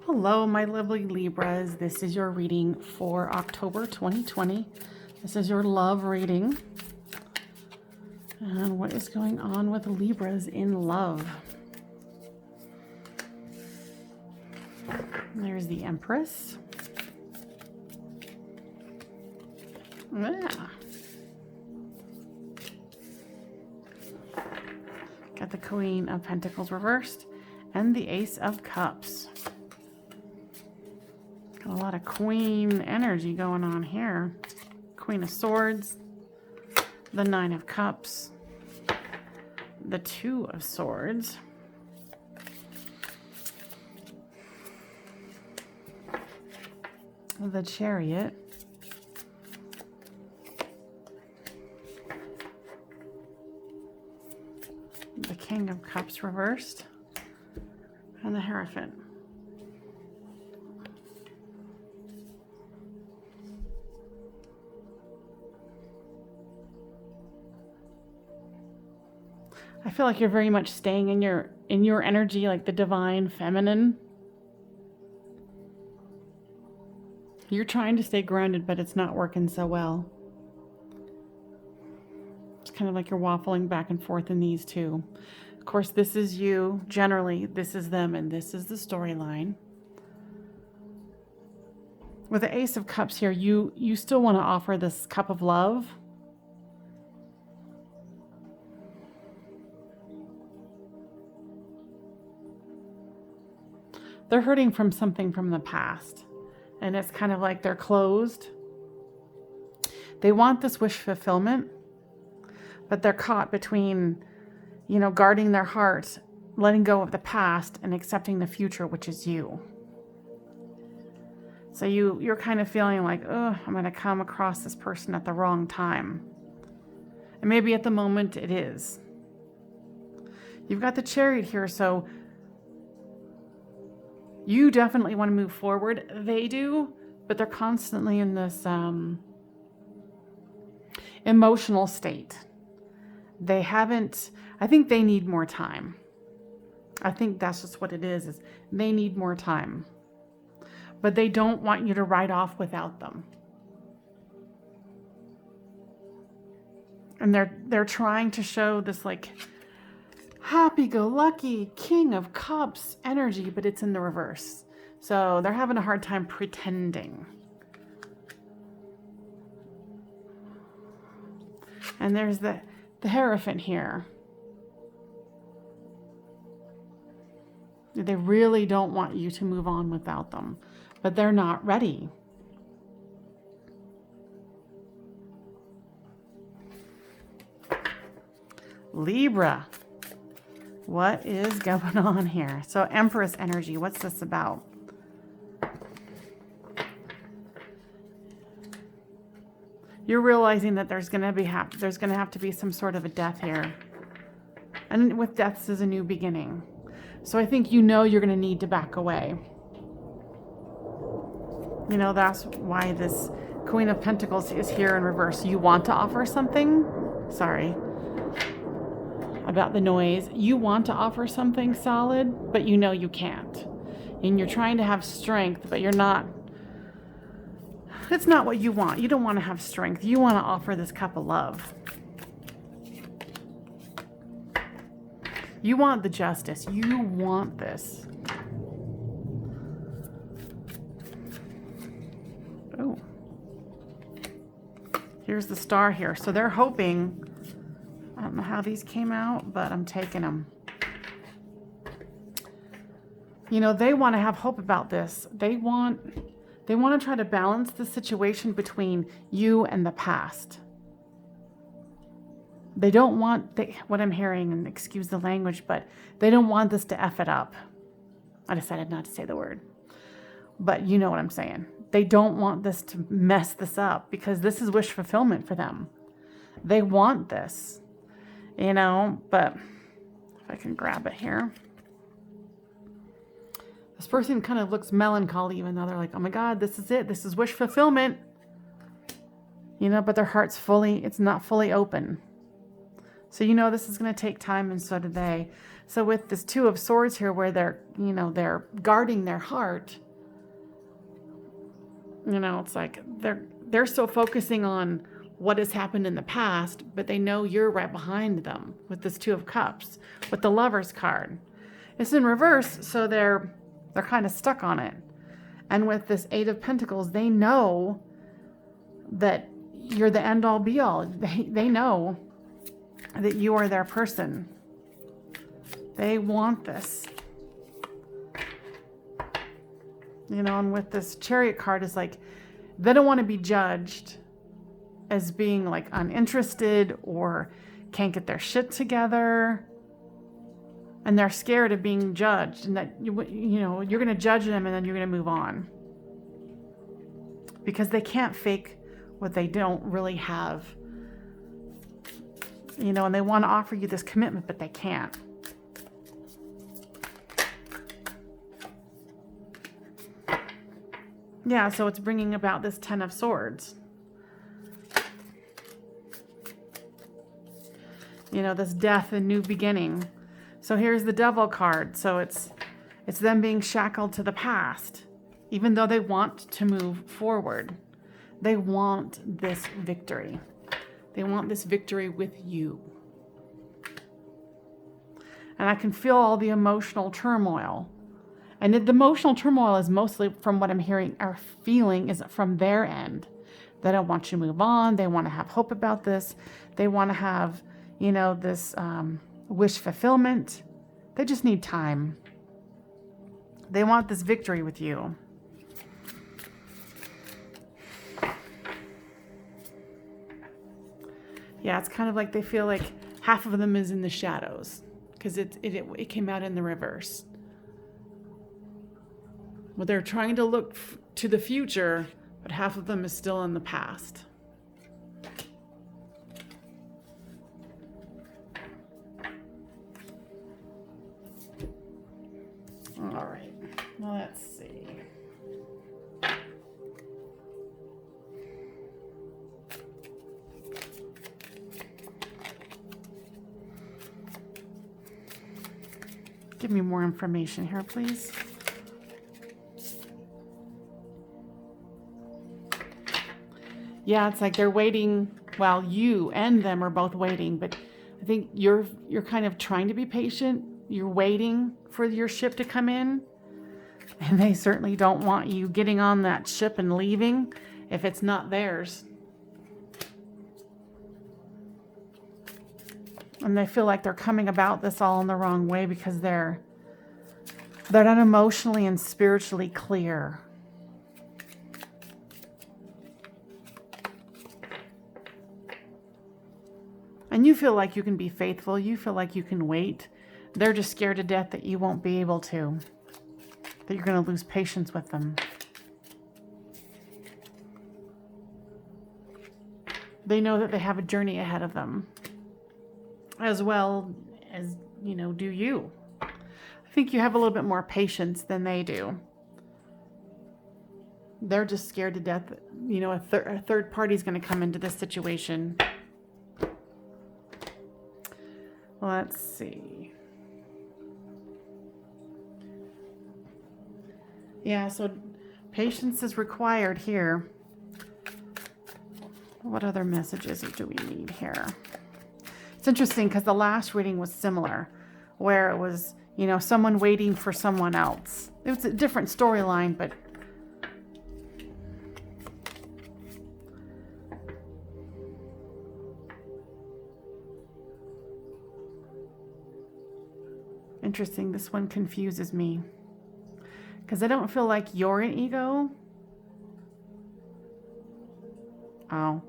Hello, my lovely Libras. This is your reading for October 2020. This is your love reading. And what is going on with Libras in love? There's the Empress. Yeah. Got the Queen of Pentacles reversed and the Ace of Cups. Got a lot of Queen energy going on here. Queen of Swords, the Nine of Cups, the Two of Swords, the Chariot, the King of Cups reversed, and the Hierophant. I feel like you're very much staying in your energy, like the divine feminine. You're trying to stay grounded, but it's not working so well. It's kind of like you're waffling back and forth in these two. Of course, this is you. Generally, this is them, and this is the storyline. With the Ace of Cups here, you still want to offer this cup of love. They're hurting from something from the past. And it's kind of like they're closed. They want this wish fulfillment, but they're caught between, guarding their heart, letting go of the past, and accepting the future, which is you. So you're kind of feeling like, oh, I'm going to come across this person at the wrong time. And maybe at the moment it is. You've got the Chariot here, so you definitely want to move forward. They do, but they're constantly in this emotional state. I think they need more time. I think that's just what it is they need more time. But they don't want you to ride off without them. And they're trying to show this like happy-go-lucky King of Cups energy, but it's in the reverse. So they're having a hard time pretending. And there's the Hierophant here. They really don't want you to move on without them, but they're not ready. Libra. What is going on here? So Empress energy, what's this about? You're realizing that there's going to have to be some sort of a death here. And with deaths is a new beginning. So I think you're going to need to back away. That's why this Queen of Pentacles is here in reverse. You want to offer something? Sorry about the noise. You want to offer something solid, but you can't. And you're trying to have strength, but you're not. It's not what you want. You don't want to have strength. You want to offer this cup of love. You want the justice. You want this. Oh. Here's the Star here. So they're hoping. I don't know how these came out, but I'm taking them. They want to have hope about this. They want to try to balance the situation between you and the past. They don't want, what I'm hearing, and excuse the language, but they don't want this to F it up. I decided not to say the word. But you know what I'm saying. They don't want this to mess this up because this is wish fulfillment for them. They want this. But if I can grab it here. This person kind of looks melancholy, even though they're like, oh my God, this is it. This is wish fulfillment. But their heart's it's not fully open. So this is going to take time, and so do they. So with this Two of Swords here, where they're, they're guarding their heart, it's like they're still focusing on what has happened in the past, but they know you're right behind them with this Two of Cups, with the Lover's card. It's in reverse, so they're kind of stuck on it. And with this Eight of Pentacles, they know that you're the end all be all. They know that you are their person. They want this. And with this Chariot card, is like, they don't want to be judged as being like uninterested or can't get their shit together. And they're scared of being judged, and that, you're going to judge them and then you're going to move on. Because they can't fake what they don't really have. And they want to offer you this commitment, but they can't. Yeah, so it's bringing about this Ten of Swords. This death and new beginning. So here's the Devil card. So it's them being shackled to the past, even though they want to move forward. They want this victory. They want this victory with you. And I can feel all the emotional turmoil. And the emotional turmoil is mostly, from what I'm hearing or feeling, is from their end. They don't want you to move on. They want to have hope about this. They want to have, this wish fulfillment. They just need time. They want this victory with you. Yeah, it's kind of like they feel like half of them is in the shadows, because it came out in the reverse. Well, they're trying to look to the future, but half of them is still in the past. All right, well, let's see. Give me more information here, please. Yeah, it's like they're waiting. Well, you and them are both waiting, but I think you're kind of trying to be patient. You're waiting for your ship to come in, and they certainly don't want you getting on that ship and leaving if it's not theirs. And they feel like they're coming about this all in the wrong way, because they're not emotionally and spiritually clear. And you feel like you can be faithful. You feel like you can wait. They're just scared to death that you won't be able to. That you're going to lose patience with them. They know that they have a journey ahead of them. As well as, do you. I think you have a little bit more patience than they do. They're just scared to death that, a third party is going to come into this situation. Let's see. Yeah, so patience is required here. What other messages do we need here? It's interesting because the last reading was similar, where it was, someone waiting for someone else. It was a different storyline, but interesting. This one confuses me, because I don't feel like you're an ego. Oh,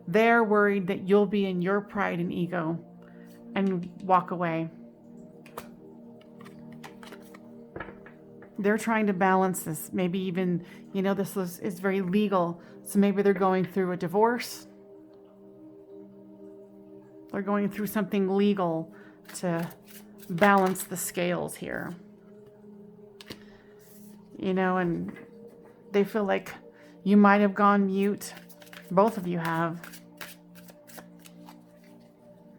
they're worried that you'll be in your pride and ego and walk away. They're trying to balance this. Maybe even, this is very legal. So maybe they're going through a divorce. They're going through something legal to balance the scales here. And they feel like you might have gone mute. Both of you have.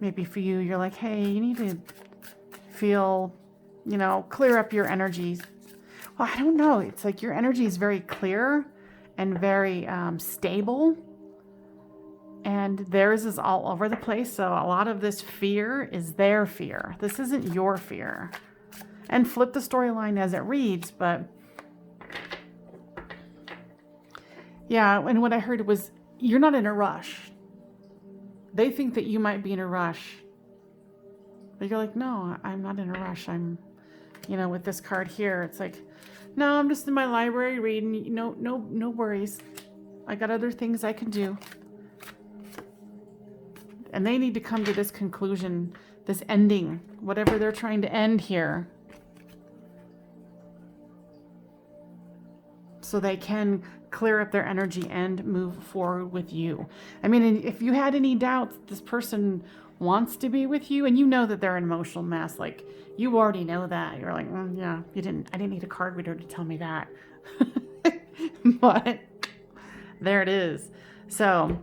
Maybe for you, you're like, hey, you need to feel, you know, clear up your energies. Well, I don't know. It's like your energy is very clear and very stable. And theirs is all over the place. So a lot of this fear is their fear. This isn't your fear. And flip the storyline as it reads. But yeah, and what I heard was you're not in a rush. They think that you might be in a rush. But you're like, no, I'm not in a rush. I'm, you know, with this card here, it's like, no, I'm just in my library reading. No worries. I got other things I can do. And they need to come to this conclusion, this ending, whatever they're trying to end here. So they can clear up their energy and move forward with you. I mean, if you had any doubts, this person wants to be with you, and you know that they're an emotional mess. Like, you already know that. You're like, yeah, I didn't need a card reader to tell me that. But there it is. So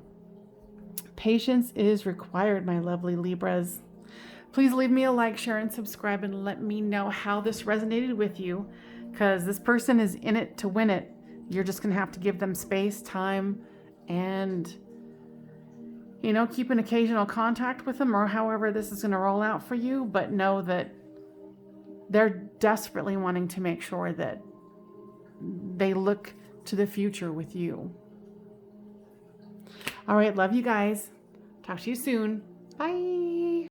patience is required, my lovely Libras. Please leave me a like, share, and subscribe, and let me know how this resonated with you, because this person is in it to win it. You're just going to have to give them space, time, and, you know, keep an occasional contact with them, or however this is going to roll out for you, but know that they're desperately wanting to make sure that they look to the future with you. All right, love you guys. Talk to you soon. Bye.